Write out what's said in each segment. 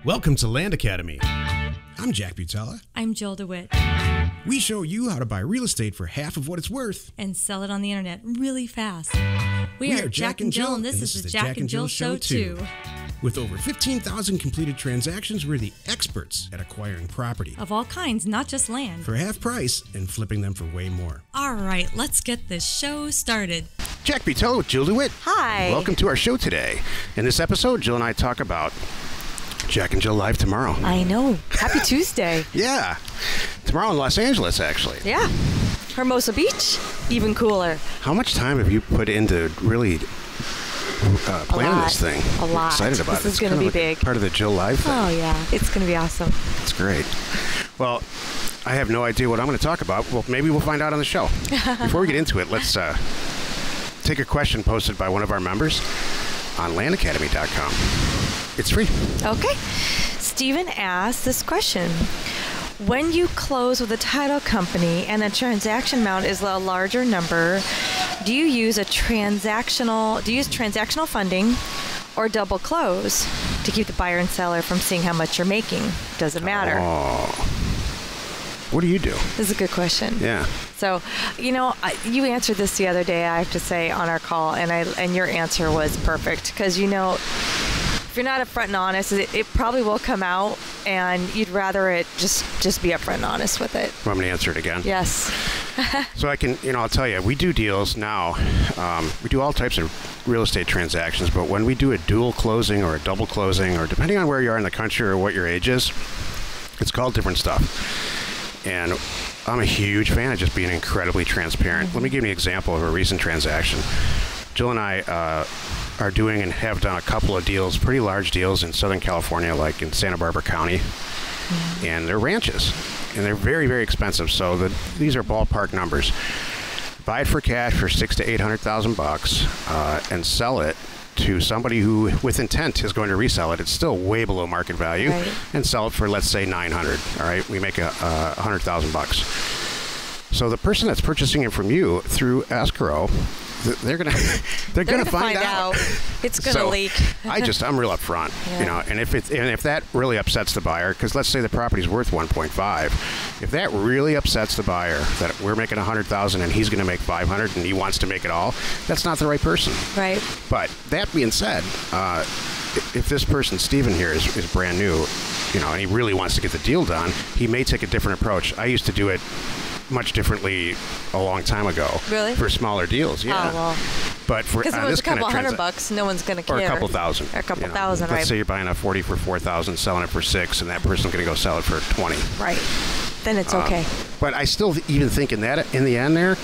Welcome to Land Academy. I'm Jack Butala. I'm Jill DeWit. We show you how to buy real estate for half of what it's worth. And sell it on the internet really fast. We are Jack and Jill, and this is the Jack and Jill Show 2. With over 15,000 completed transactions, we're the experts at acquiring property. Of all kinds, not just land. For half price and flipping them for way more. All right, let's get this show started. Jack Butala with Jill DeWit. Hi. Welcome to our show today. In this episode, Jill and I talk about Jack and Jill Live tomorrow. I know. Happy Tuesday. Yeah. Tomorrow in Los Angeles, actually. Yeah. Hermosa Beach, even cooler. How much time have you put into really planning this thing? A lot. I'm excited about it. This is going to be big. Part of the Jill Live thing. Oh, yeah. It's going to be awesome. It's great. Well, I have no idea what I'm going to talk about. Well, maybe we'll find out on the show. Before we get into it, let's take a question posted by one of our members on landacademy.com. It's free. Okay. Stephen asked this question. When you close with a title company and the transaction amount is a larger number, do you use transactional funding or double close to keep the buyer and seller from seeing how much you're making? Doesn't matter. Oh. What do you do? This is a good question. Yeah. So, you answered this the other day, I have to say, on our call, and your answer was perfect. Because, if you're not upfront and honest, it probably will come out, and you'd rather it just be upfront and honest with it. Want me to answer it again? Yes. So I can, I'll tell you, we do deals now. We do all types of real estate transactions, but when we do a dual closing or a double closing, or depending on where you are in the country or what your age is, it's called different stuff. And I'm a huge fan of just being incredibly transparent. Let me give you an example of a recent transaction. Jill and I are doing and have done a couple of deals, pretty large deals in Southern California, like in Santa Barbera County. And they're ranches. And they're very, very expensive. So these are ballpark numbers. Buy it for cash for $600,000 to $800,000 and sell it to somebody who, with intent, is going to resell it. It's still way below market value, right, and sell it for, let's say, $900,000. All right, we make $100,000. So the person that's purchasing it from you through escrow, they're gonna find out. It's gonna leak. I'm real upfront, yeah. And if that really upsets the buyer, because let's say the property's worth 1.5, if that really upsets the buyer that we're making $100,000 and he's gonna make $500 and he wants to make it all, that's not the right person. Right. But that being said, if this person, Steven here, is brand new, and he really wants to get the deal done, he may take a different approach. I used to do it much differently a long time ago. Really? For smaller deals, yeah. Oh, well. But for because it was this a couple kind of $100, no one's going to care. Or a couple thousand. Or a couple thousand, right? Let's say you're buying a 40 for $4,000, selling it for $6,000, and that person's going to go sell it for $20,000. Right. Then it's okay. But I still even think in the end there,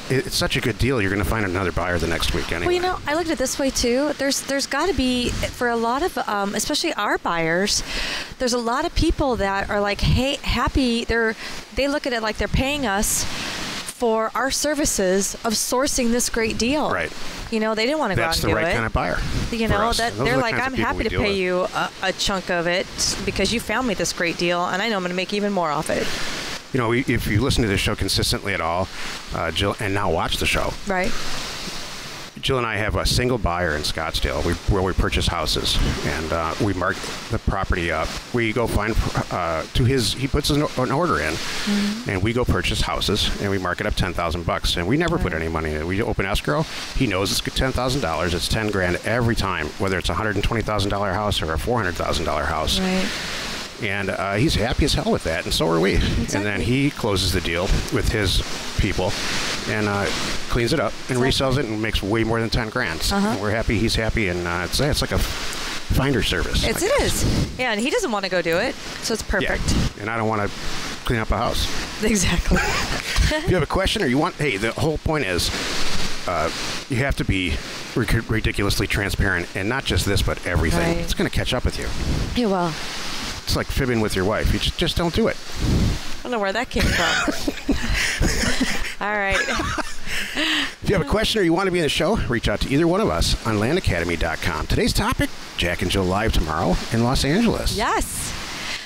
it's such a good deal, you're going to find another buyer the next week anyway. Well, I looked at it this way too. There's got to be, for a lot of, especially our buyers, there's a lot of people that are like, hey, happy. They look at it like they're paying us for our services of sourcing this great deal. Right. They didn't want to go out and do it. That's the right kind of buyer. They're like, I'm happy to pay you a chunk of it because you found me this great deal, and I know I'm going to make even more off it. If you listen to this show consistently at all, Jill, and now watch the show. Right. Jill and I have a single buyer in Scottsdale where we purchase houses, and we mark the property up. We go find he puts an order in, and we go purchase houses, and we mark it up $10,000. And we never put any money in it. We open escrow. He knows it's $10,000. It's $10,000 every time, whether it's a $120,000 house or a $400,000 house. Right. And he's happy as hell with that, and so are we. Exactly. And then he closes the deal with his people and cleans it up and resells it and makes way more than $10,000. And we're happy, he's happy, and it's like a finder service. It is. Yeah, and he doesn't want to go do it, so it's perfect. Yeah. And I don't want to clean up a house. Exactly. If you have a question or the whole point is you have to be ridiculously transparent, and not just this, but everything. Right. It's going to catch up with you. Yeah, well. It's like fibbing with your wife. You just don't do it. I don't know where that came from. All right. If you have a question or you want to be in the show, reach out to either one of us on landacademy.com. Today's topic, Jack and Jill Live tomorrow in Los Angeles. Yes.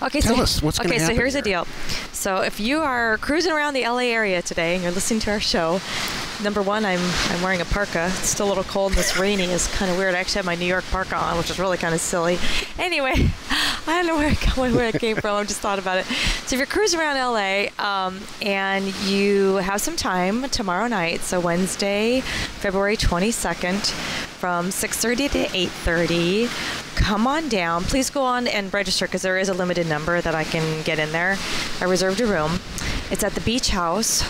Okay, Tell us what's going to happen. Okay, so here's the deal. So if you are cruising around the LA area today and you're listening to our show, number one, I'm wearing a parka. It's still a little cold and it's rainy. It's kind of weird. I actually have my New York parka on, which is really kind of silly. Anyway, I don't know where it came from. I just thought about it. So if you're cruising around LA and you have some time tomorrow night, so Wednesday, February 22nd, from 6:30 to 8:30, come on down. Please go on and register because there is a limited number that I can get in there. I reserved a room. It's at the Beach House.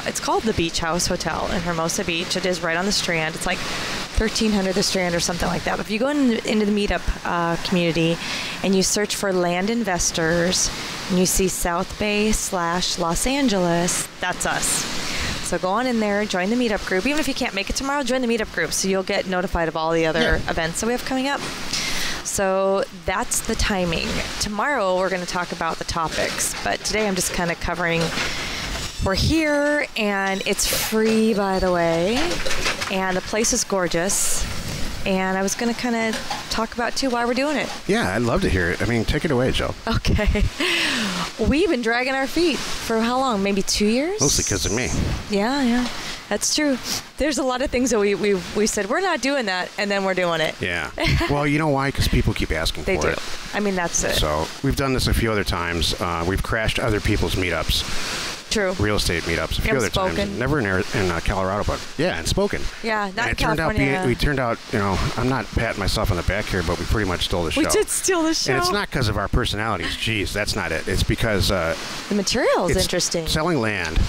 It's called the Beach House Hotel in Hermosa Beach. It is right on the Strand. It's like 1300 the Strand or something like that. But if you go into the meetup community and you search for land investors and you see South Bay / Los Angeles, that's us. So go on in there, join the meetup group. Even if you can't make it tomorrow, join the meetup group so you'll get notified of all the other events that we have coming up. So that's the timing. Tomorrow we're going to talk about the topics, but today I'm just kind of covering. We're here and it's free, by the way, and the place is gorgeous. And I was going to kind of talk about too why we're doing it. Yeah, I'd love to hear it. I mean, take it away, Jill. Okay. We've been dragging our feet for how long? Maybe 2 years? Mostly because of me. Yeah. That's true. There's a lot of things that we said, we're not doing that, and then we're doing it. Yeah. Well, you know why? Because people keep asking for it. They do. I mean, that's it. So we've done this a few other times. We've crashed other people's meetups. True. Real estate meetups a few other times. Never in Colorado, but yeah, in Spoken. Yeah, not and in California. We turned out, I'm not patting myself on the back here, but we pretty much stole the show. We did steal the show. And it's not because of our personalities. Jeez, that's not it. It's because the material is interesting. Selling land,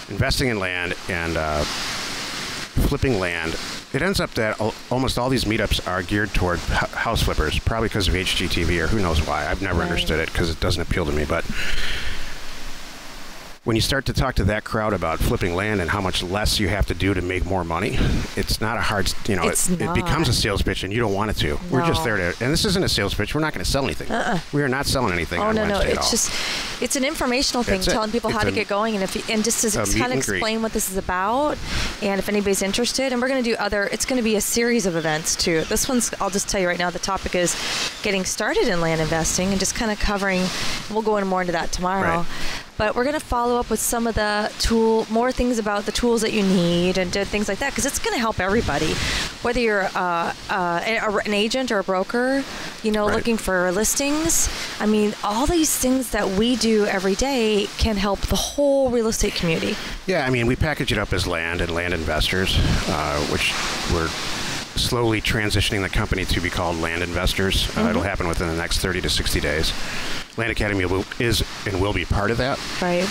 investing in land, and flipping land. It ends up that almost all these meetups are geared toward house flippers, probably because of HGTV or who knows why. I've never understood it because it doesn't appeal to me, but when you start to talk to that crowd about flipping land and how much less you have to do to make more money, it's not a hard, it becomes a sales pitch and you don't want it to. No. We're just there to, and this isn't a sales pitch. We're not going to sell anything. We are not selling anything on Wednesday at all. It's an informational thing, telling people how to get going and just to kind of explain what this is about and if anybody's interested. And we're going to do it's going to be a series of events too. This one's, I'll just tell you right now, the topic is getting started in land investing and just kind of covering, we'll go more into that tomorrow. Right. But we're going to follow up with some of the more things about the tools that you need and things like that, because it's going to help everybody. Whether you're an agent or a broker, looking for listings. I mean, all these things that we do every day can help the whole real estate community. Yeah, I mean, we package it up as land and land investors, which we're slowly transitioning the company to be called Land Investors. It'll happen within the next 30 to 60 days. Land Academy is and will be part of that. Right.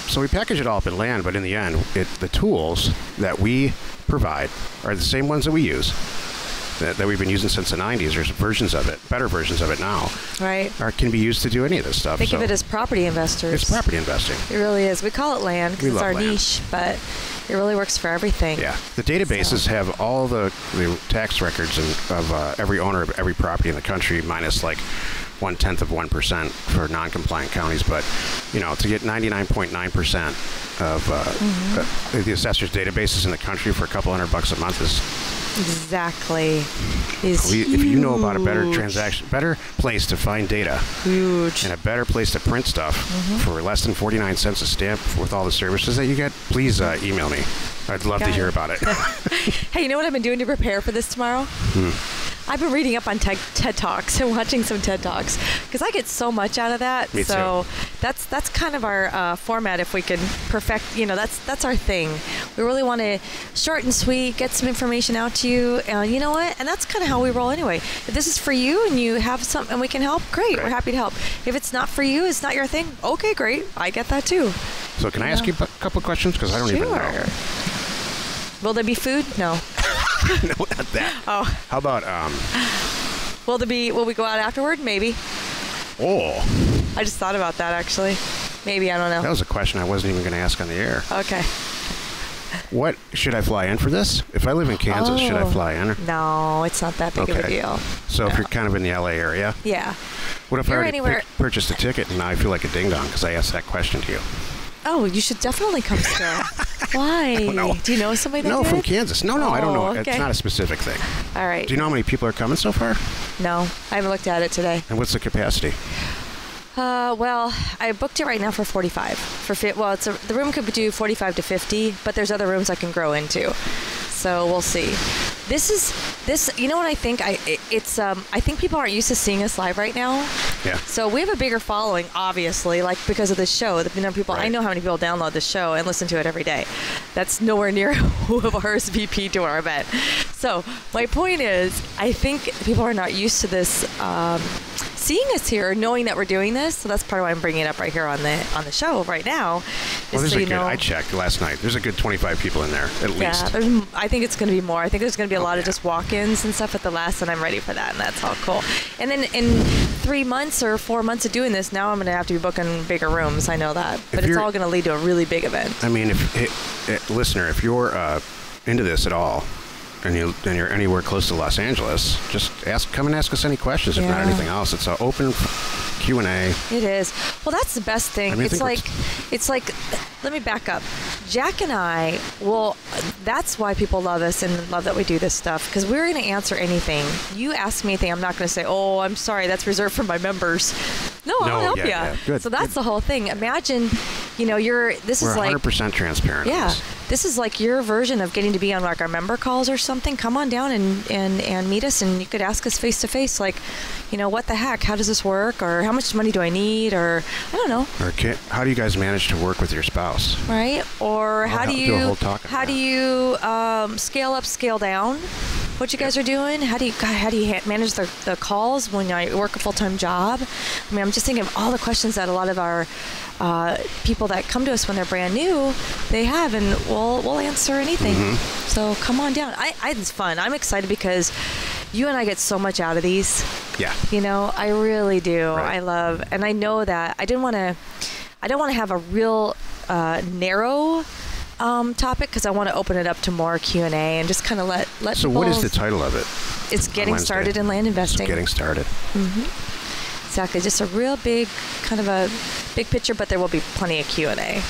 So we package it all up in land, but in the end, the tools that we provide are the same ones that we use, that we've been using since the 90s. There's versions of it, better versions of it now. Right. Or can be used to do any of this stuff. Think of it as property investors. It's property investing. It really is. We call it land because it's our niche, but it really works for everything. Yeah. The databases have all the tax records of every owner of every property in the country, minus like 0.1% for non-compliant counties, but to get 99.9% of the assessor's databases in the country for a couple $100 a month is exactly if you know about a better place to find data, huge, and a better place to print stuff for less than 49 cents a stamp with all the services that you get, please email me. I'd love to hear about it. Hey, you know what I've been doing to prepare for this tomorrow? I've been reading up on TED Talks and watching some TED Talks because I get so much out of that. Me too. That's kind of our format. If we can perfect, that's our thing. We really want to short and sweet, get some information out to you. You know what? And that's kind of how we roll anyway. If this is for you and you have some and we can help, great. We're happy to help. If it's not for you, it's not your thing. Okay, great. I get that too. So can I ask you a couple questions? Because I don't even know. Will there be food? No. No, not that. Oh. How about Will we go out afterward? Maybe. Oh. I just thought about that actually. Maybe, I don't know. That was a question I wasn't even going to ask on the air. Okay. What should I fly in for this? If I live in Kansas, should I fly in? No, it's not that big of a deal. So if you're kind of in the LA area? Yeah. What if I already purchased a ticket and now I feel like a ding-dong because I asked that question to you? Oh, you should definitely come still. Why? I don't know. Do you know somebody that No, did? from Kansas. No, I don't know. Okay. It's not a specific thing. All right. Do you know how many people are coming so far? No, I haven't looked at it today. And what's the capacity? Well, I booked it right now for 45. the room could do 45 to 50, but there's other rooms I can grow into. So we'll see. You know what I think? I think people aren't used to seeing us live right now. Yeah. So we have a bigger following, obviously, like because of the show. The number of people, I know how many people download the show and listen to it every day. That's nowhere near who have RSVP to our event. So my point is, I think people are not used to this. Seeing us here, knowing that we're doing this, so that's part of why I'm bringing it up right here on the show right now. Well, there's I checked last night. There's a good 25 people in there, at least. Yeah, I think it's going to be more. I think there's going to be a lot of just walk-ins and stuff at the last, and I'm ready for that, and that's all cool. And then in 3 months or 4 months of doing this, now I'm going to have to be booking bigger rooms. I know that. But it's all going to lead to a really big event. I mean, listener, if you're into this at all, and you're anywhere close to Los Angeles, just come and ask us any questions, if not anything else. It's an open Q&A. It is. Well, that's the best thing. I mean, it's like, let me back up. Jack and I, that's why people love us and love that we do this stuff, because we're going to answer anything. You ask me anything, I'm not going to say, oh, I'm sorry, that's reserved for my members. No, I'll help you. Yeah. Good. So that's the whole thing. Imagine, we're 100% transparent. Yeah. This is like your version of getting to be on like our member calls or something. Come on down and meet us, and you could ask us face to face, like, what the heck? How does this work? Or how much money do I need? Or I don't know. Or how do you guys manage to work with your spouse? Right. Or how do you scale up, scale down? What you guys are doing? How do you manage the calls when I work a full-time job? I mean, I'm just thinking of all the questions that a lot of our people that come to us when they're brand new, they have, and we'll answer anything. Mm-hmm. So come on down. It's fun. I'm excited because you and I get so much out of these. Yeah. I really do. Right. I love, and I know that I don't want to have a real narrow topic, because I want to open it up to more Q&A and just kind of let So what is the title of it? It's Getting Started in Land Investing. Getting Started. Mm-hmm. Exactly. Just a real big, kind of a big picture, but there will be plenty of Q&A.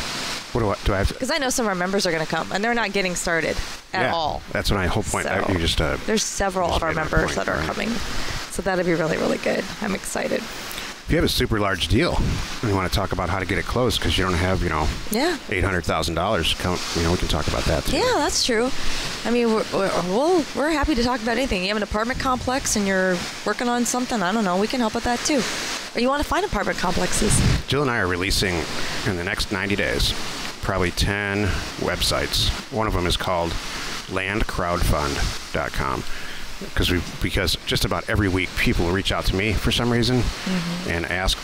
What do I have to? Because I know some of our members are going to come, and they're not getting started at all. That's my whole point. So, there's several of our members that are coming. So that'll be really, really good. I'm excited. If you have a super large deal and you want to talk about how to get it closed because you don't have, $800,000, we can talk about that too. Yeah, that's true. I mean, we're happy to talk about anything. You have an apartment complex and you're working on something, I don't know, we can help with that too. Or you want to find apartment complexes. Jill and I are releasing in the next 90 days probably 10 websites. One of them is called landcrowdfund.com. Because just about every week people reach out to me for some reason and ask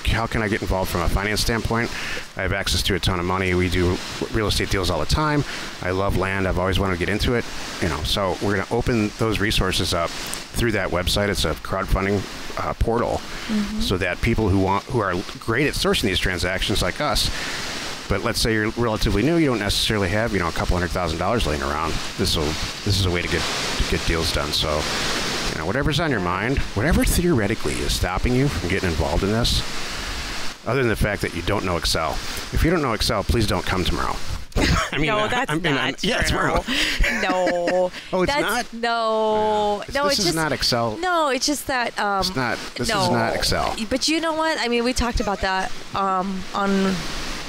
how can I get involved from a finance standpoint. I have access to a ton of money. We do real estate deals all the time. I love land. I've always wanted to get into it. So we're going to open those resources up through that website. It's a crowdfunding portal so that people who are great at sourcing these transactions like us, but let's say you're relatively new, you don't necessarily have, a couple $100,000 laying around. This is a way to get deals done. So, whatever's on your mind, whatever theoretically is stopping you from getting involved in this, other than the fact that you don't know Excel. If you don't know Excel, please don't come tomorrow. I mean, no, that's not true. Yeah, tomorrow. No. Oh, it's not? No. This is not Excel. No, it's just that. This is not Excel. But you know what? I mean, we talked about that on.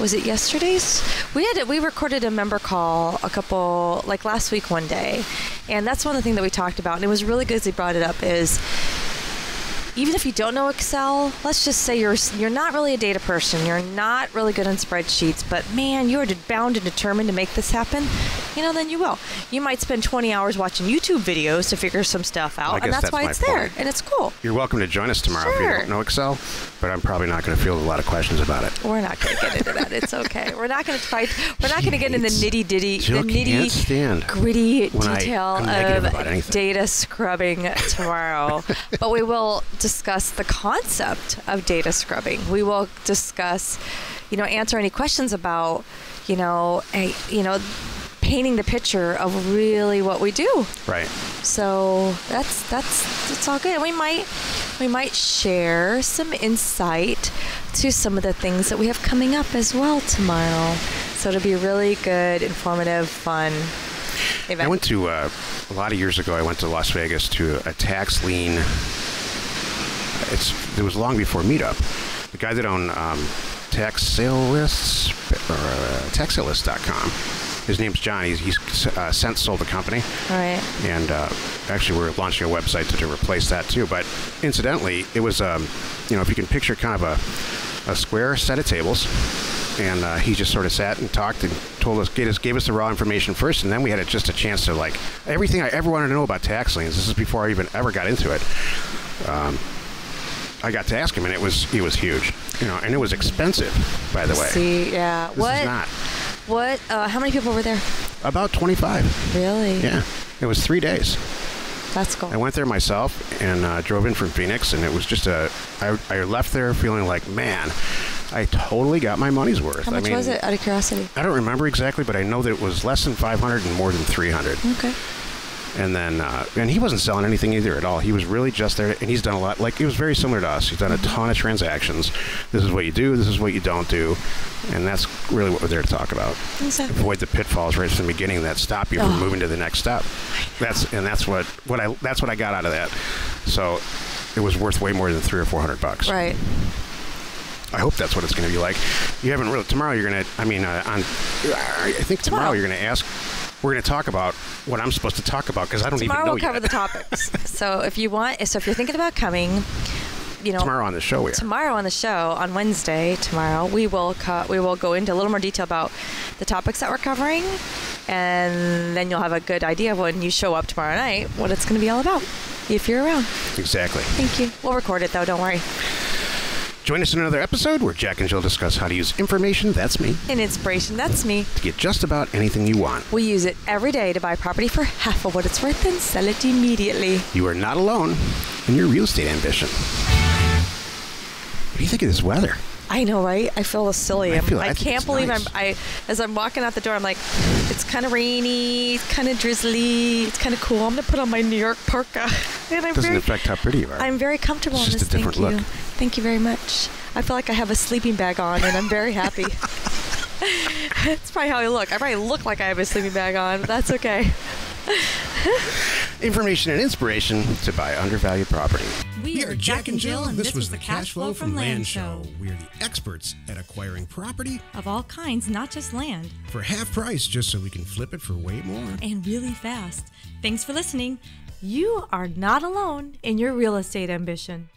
Was it yesterday's? We recorded a member call last week one day, and that's one of the things that we talked about, and it was really good as he brought it up, is even if you don't know Excel, let's just say you're not really a data person, you're not really good on spreadsheets, but man, you are bound and determined to make this happen, then you will. You might spend 20 hours watching YouTube videos to figure some stuff out, and that's why it's there, and it's cool. You're welcome to join us tomorrow if you don't know Excel, but I'm probably not going to field a lot of questions about it. We're not going to get into that. It's okay. We're not going to fight. We're not going to get into the nitty-gritty detail of data scrubbing tomorrow, but we will discuss the concept of data scrubbing. We will discuss, answer any questions about, painting the picture of really what we do. Right. So that's all good. We might share some insight to some of the things that we have coming up as well tomorrow. So it'll be really good, informative, fun event. I went to a lot of years ago. I went to Las Vegas to a tax lien. It was long before Meetup. The guy that owned tax sale lists or taxsalelist.com. His name's John. He's since sold the company. All right. And actually, we're launching a website to replace that too. But incidentally, it was, if you can picture kind of a square set of tables, and he just sort of sat and talked and told us, gave us the raw information first, and then we had just a chance to everything I ever wanted to know about tax liens. This is before I even ever got into it. I got to ask him, and he was huge, and it was expensive, by the way. See, yeah. This is not. What? How many people were there? About 25. Really? Yeah. It was 3 days. That's cool. I went there myself and drove in from Phoenix, and it was just I left there feeling like, man, I totally got my money's worth. How much was it, out of curiosity? I don't remember exactly, but I know that it was less than 500 and more than 300. Okay. And then, and he wasn't selling anything either at all. He was really just there, and he's done a lot. It was very similar to us. He's done a ton of transactions. This is what you do. This is what you don't do, and that's really what we're there to talk about. Exactly. Avoid the pitfalls right from the beginning that stop you from moving to the next step. That's what I got out of that. So it was worth way more than $300 or $400. Right. I hope that's what it's going to be like. You haven't really. Tomorrow you're going to. I think tomorrow you're going to ask. We're going to talk about what I'm supposed to talk about because I don't even know yet. Tomorrow we'll cover the topics. So if you're thinking about coming, tomorrow on the show. Yeah. Tomorrow on the show on Wednesday. Tomorrow we will go into a little more detail about the topics that we're covering, and then you'll have a good idea of when you show up tomorrow night what it's going to be all about if you're around. Exactly. Thank you. We'll record it though. Don't worry. Join us in another episode where Jack and Jill discuss how to use information, that's me, and inspiration, that's me, to get just about anything you want. We use it every day to buy property for half of what it's worth and sell it immediately. You are not alone in your real estate ambition. What do you think of this weather? I know, right? I feel silly. I can't believe nice. as I'm walking out the door, I'm like, it's kind of rainy, it's kind of drizzly, it's kind of cool. I'm going to put on my New York parka. And it doesn't affect how pretty you are. I'm very comfortable in this. It's just a different look. Thank you very much. I feel like I have a sleeping bag on, and I'm very happy. That's probably how I look. I probably look like I have a sleeping bag on, but that's okay. Information and inspiration to buy undervalued property. We are Jack and Jill, and this was the Cash Flow from Land Show. We are the experts at acquiring property of all kinds, not just land. For half price, just so we can flip it for way more. And really fast. Thanks for listening. You are not alone in your real estate ambition.